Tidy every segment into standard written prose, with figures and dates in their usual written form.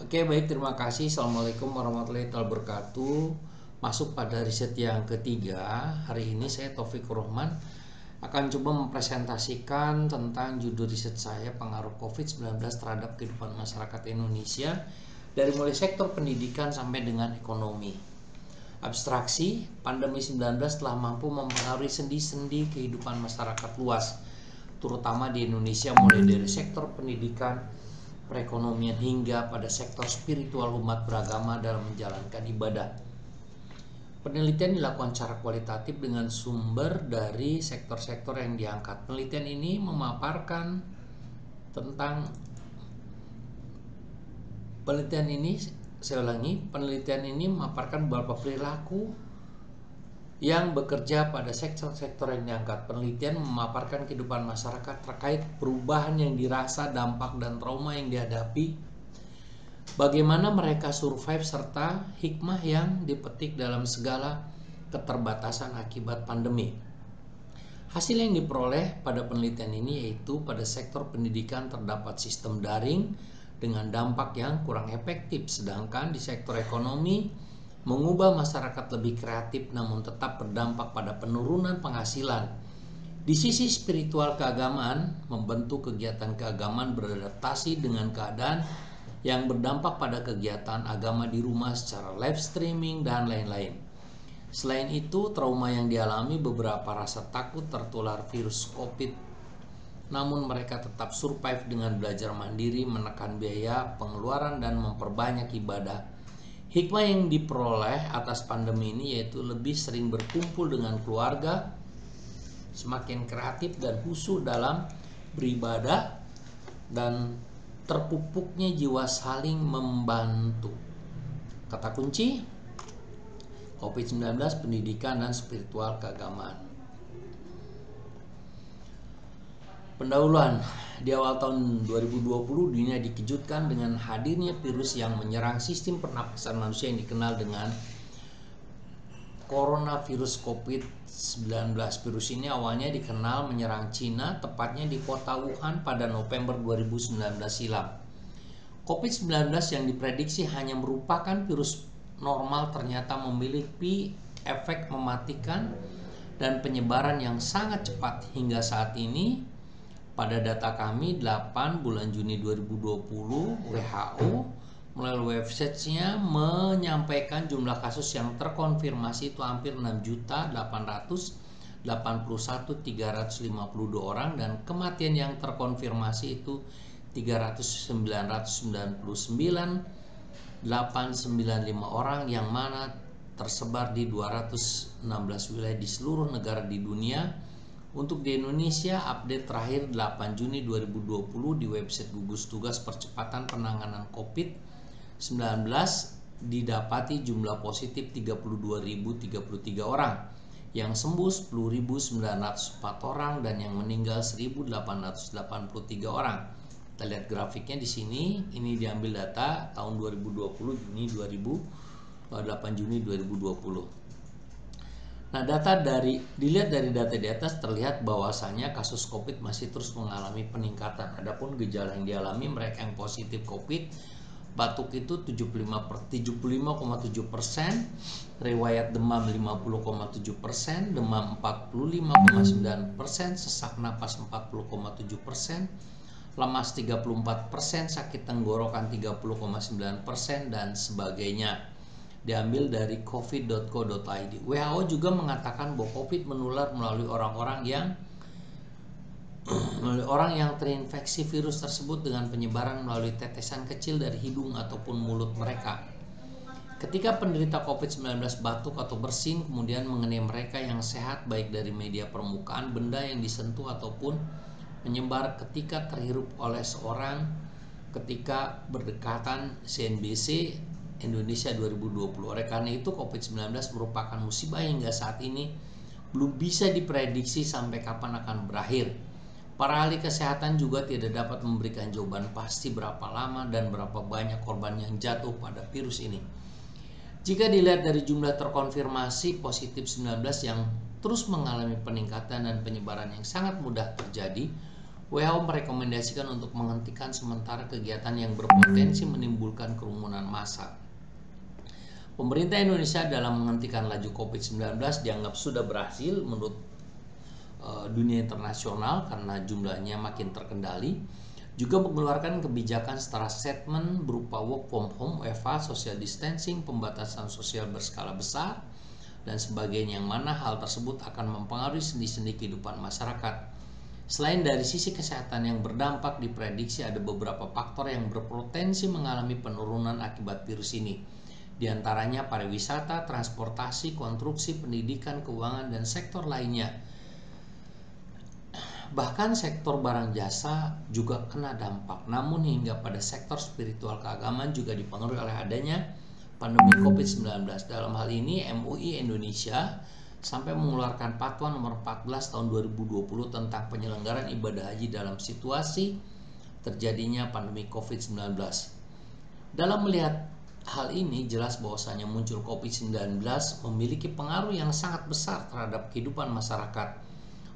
Oke, baik, terima kasih. Assalamualaikum warahmatullahi wabarakatuh. Masuk pada riset yang ketiga. Hari ini saya Taufik Rohman akan coba mempresentasikan tentang judul riset saya, pengaruh COVID-19 terhadap kehidupan masyarakat Indonesia dari mulai sektor pendidikan sampai dengan ekonomi. Abstraksi, pandemi 19 telah mampu mempengaruhi sendi-sendi kehidupan masyarakat luas, terutama di Indonesia, mulai dari sektor pendidikan, perekonomian hingga pada sektor spiritual umat beragama dalam menjalankan ibadah. Penelitian dilakukan secara kualitatif dengan sumber dari sektor-sektor yang diangkat. Penelitian ini memaparkan tentang penelitian ini memaparkan beberapa perilaku yang bekerja pada sektor-sektor yang diangkat. Penelitian memaparkan kehidupan masyarakat terkait perubahan yang dirasa, dampak dan trauma yang dihadapi, bagaimana mereka survive, serta hikmah yang dipetik dalam segala keterbatasan akibat pandemi. Hasil yang diperoleh pada penelitian ini yaitu pada sektor pendidikan terdapat sistem daring dengan dampak yang kurang efektif, sedangkan di sektor ekonomi mengubah masyarakat lebih kreatif namun tetap berdampak pada penurunan penghasilan. Di sisi spiritual, keagamaan membentuk kegiatan keagamaan beradaptasi dengan keadaan yang berdampak pada kegiatan agama di rumah secara live streaming dan lain-lain. Selain itu, trauma yang dialami beberapa rasa takut tertular virus COVID, namun mereka tetap survive dengan belajar mandiri, menekan biaya pengeluaran dan memperbanyak ibadah. Hikmah yang diperoleh atas pandemi ini yaitu lebih sering berkumpul dengan keluarga, semakin kreatif dan khusyuk dalam beribadah, dan terpupuknya jiwa saling membantu. Kata kunci COVID-19, pendidikan dan spiritual keagamaan. Pendahuluan. Di awal tahun 2020, dunia dikejutkan dengan hadirnya virus yang menyerang sistem pernapasan manusia yang dikenal dengan coronavirus COVID-19. Virus ini awalnya dikenal menyerang Cina, tepatnya di kota Wuhan pada November 2019 silam. COVID-19 yang diprediksi hanya merupakan virus normal ternyata memiliki efek mematikan dan penyebaran yang sangat cepat. Hingga saat ini, pada data kami 8 bulan Juni 2020, WHO melalui websitenya menyampaikan jumlah kasus yang terkonfirmasi itu hampir 6.881.352 orang dan kematian yang terkonfirmasi itu 309.895 orang, yang mana tersebar di 216 wilayah di seluruh negara di dunia. Untuk di Indonesia, update terakhir 8 Juni 2020 di website gugus tugas percepatan penanganan COVID-19 didapati jumlah positif 32.033 orang, yang sembuh 10.904 orang dan yang meninggal 1.883 orang. Kita lihat grafiknya di sini. Ini diambil data tahun 2020 8 Juni 2020. Nah, dilihat dari data di atas terlihat bahwasanya kasus COVID masih terus mengalami peningkatan. Adapun gejala yang dialami mereka yang positif COVID, batuk itu 75,7%, riwayat demam 50,7%, demam 45,9%, sesak napas 40,7%, lemas 34%, sakit tenggorokan 30,9% dan sebagainya. Diambil dari covid.co.id. WHO juga mengatakan bahwa COVID menular melalui orang yang terinfeksi virus tersebut dengan penyebaran melalui tetesan kecil dari hidung ataupun mulut mereka. Ketika penderita COVID-19 batuk atau bersin kemudian mengenai mereka yang sehat, baik dari media permukaan, benda yang disentuh ataupun menyebar ketika terhirup oleh seorang ketika berdekatan. CNBC Indonesia 2020. Oleh karena itu, COVID-19 merupakan musibah hingga saat ini belum bisa diprediksi sampai kapan akan berakhir. Para ahli kesehatan juga tidak dapat memberikan jawaban pasti berapa lama dan berapa banyak korban yang jatuh pada virus ini. Jika dilihat dari jumlah terkonfirmasi positif 19 yang terus mengalami peningkatan dan penyebaran yang sangat mudah terjadi, WHO merekomendasikan untuk menghentikan sementara kegiatan yang berpotensi menimbulkan kerumunan massa. Pemerintah Indonesia dalam menghentikan laju COVID-19 dianggap sudah berhasil menurut dunia internasional karena jumlahnya makin terkendali. Juga mengeluarkan kebijakan secara statement berupa work from home, WFH, social distancing, pembatasan sosial berskala besar, dan sebagainya, yang mana hal tersebut akan mempengaruhi sendi-sendi kehidupan masyarakat. Selain dari sisi kesehatan yang berdampak, diprediksi ada beberapa faktor yang berpotensi mengalami penurunan akibat virus ini. Di antaranya pariwisata, transportasi, konstruksi, pendidikan, keuangan, dan sektor lainnya. Bahkan sektor barang jasa juga kena dampak. Namun hingga pada sektor spiritual keagamaan juga dipengaruhi oleh adanya pandemi COVID-19. Dalam hal ini MUI Indonesia sampai mengeluarkan Fatwa nomor 14 tahun 2020 tentang penyelenggaraan ibadah haji dalam situasi terjadinya pandemi COVID-19. Dalam melihat hal ini, jelas bahwasanya muncul COVID-19 memiliki pengaruh yang sangat besar terhadap kehidupan masyarakat.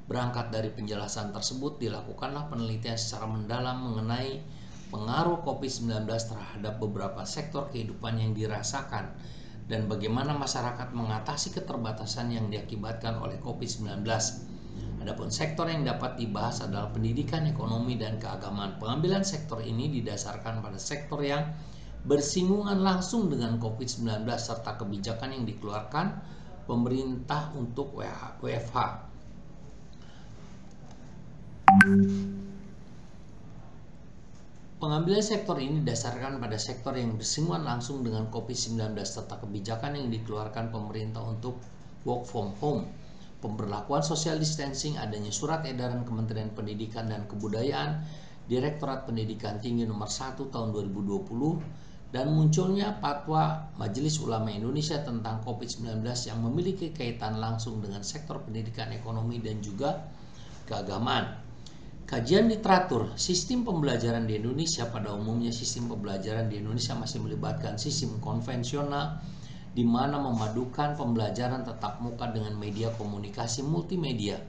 Berangkat dari penjelasan tersebut, dilakukanlah penelitian secara mendalam mengenai pengaruh COVID-19 terhadap beberapa sektor kehidupan yang dirasakan dan bagaimana masyarakat mengatasi keterbatasan yang diakibatkan oleh COVID-19. Adapun sektor yang dapat dibahas adalah pendidikan, ekonomi, dan keagamaan. Pengambilan sektor ini didasarkan pada sektor yang bersinggungan langsung dengan COVID-19 serta kebijakan yang dikeluarkan pemerintah untuk WFH. Pengambilan sektor ini didasarkan pada sektor yang bersinggungan langsung dengan COVID-19 serta kebijakan yang dikeluarkan pemerintah untuk work from home, pemberlakuan social distancing, adanya surat edaran Kementerian Pendidikan dan Kebudayaan, Direktorat Pendidikan Tinggi nomor 1 tahun 2020, dan munculnya Fatwa Majelis Ulama Indonesia tentang COVID-19 yang memiliki kaitan langsung dengan sektor pendidikan, ekonomi, dan juga keagamaan. Kajian literatur sistem pembelajaran di Indonesia. Pada umumnya sistem pembelajaran di Indonesia masih melibatkan sistem konvensional di mana memadukan pembelajaran tatap muka dengan media komunikasi multimedia.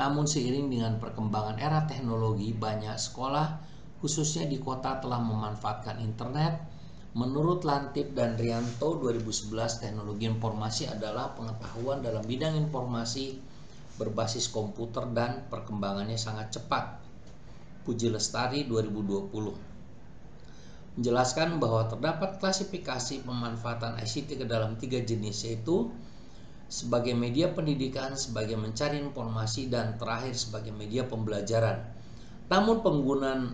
Namun seiring dengan perkembangan era teknologi, banyak sekolah khususnya di kota telah memanfaatkan internet. Menurut Lantip dan Rianto 2011, teknologi informasi adalah pengetahuan dalam bidang informasi berbasis komputer dan perkembangannya sangat cepat. Puji Lestari 2020 menjelaskan bahwa terdapat klasifikasi pemanfaatan ICT ke dalam 3 jenis, yaitu sebagai media pendidikan, sebagai mencari informasi, dan terakhir sebagai media pembelajaran. Namun penggunaan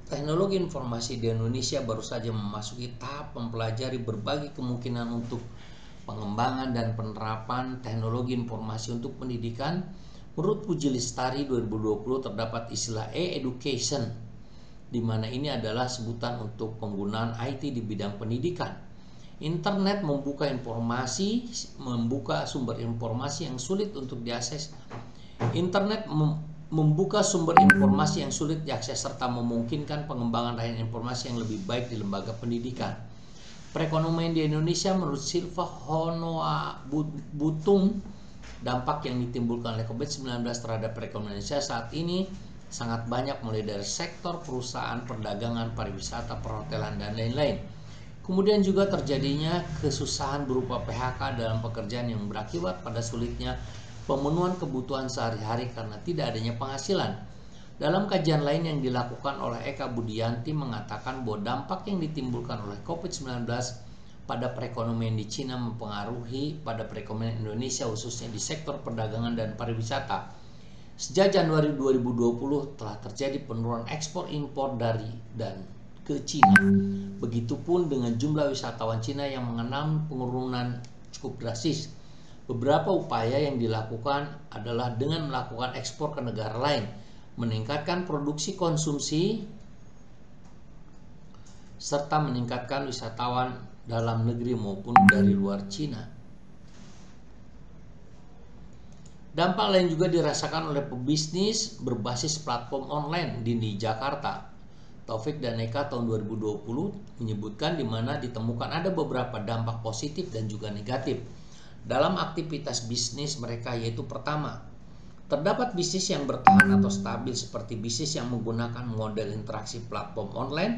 teknologi informasi di Indonesia baru saja memasuki tahap mempelajari berbagai kemungkinan untuk pengembangan dan penerapan teknologi informasi untuk pendidikan. Menurut Puji Lestari 2020 terdapat istilah e-education, di mana ini adalah sebutan untuk penggunaan IT di bidang pendidikan. Internet membuka sumber informasi yang sulit untuk diakses. Internet membuka sumber informasi yang sulit diakses serta memungkinkan pengembangan layanan informasi yang lebih baik di lembaga pendidikan. Perekonomian di Indonesia menurut Silva Honoa Butung, dampak yang ditimbulkan oleh COVID-19 terhadap perekonomian Indonesia saat ini sangat banyak, mulai dari sektor perusahaan, perdagangan, pariwisata, perhotelan, dan lain-lain. Kemudian juga terjadinya kesusahan berupa PHK dalam pekerjaan yang berakibat pada sulitnya pemenuhan kebutuhan sehari-hari karena tidak adanya penghasilan. Dalam kajian lain yang dilakukan oleh Eka Budianti mengatakan bahwa dampak yang ditimbulkan oleh COVID-19 pada perekonomian di Cina mempengaruhi pada perekonomian Indonesia khususnya di sektor perdagangan dan pariwisata. Sejak Januari 2020 telah terjadi penurunan ekspor impor dari dan ke Cina. Begitupun dengan jumlah wisatawan Cina yang mengalami penurunan cukup drastis. Beberapa upaya yang dilakukan adalah dengan melakukan ekspor ke negara lain, meningkatkan produksi konsumsi, serta meningkatkan wisatawan dalam negeri maupun dari luar Cina. Dampak lain juga dirasakan oleh pebisnis berbasis platform online di Jakarta. Taufik dan Eka tahun 2020 menyebutkan di mana ditemukan ada beberapa dampak positif dan juga negatif dalam aktivitas bisnis mereka, yaitu pertama, Terdapat bisnis yang bertahan atau stabil seperti bisnis yang menggunakan model interaksi platform online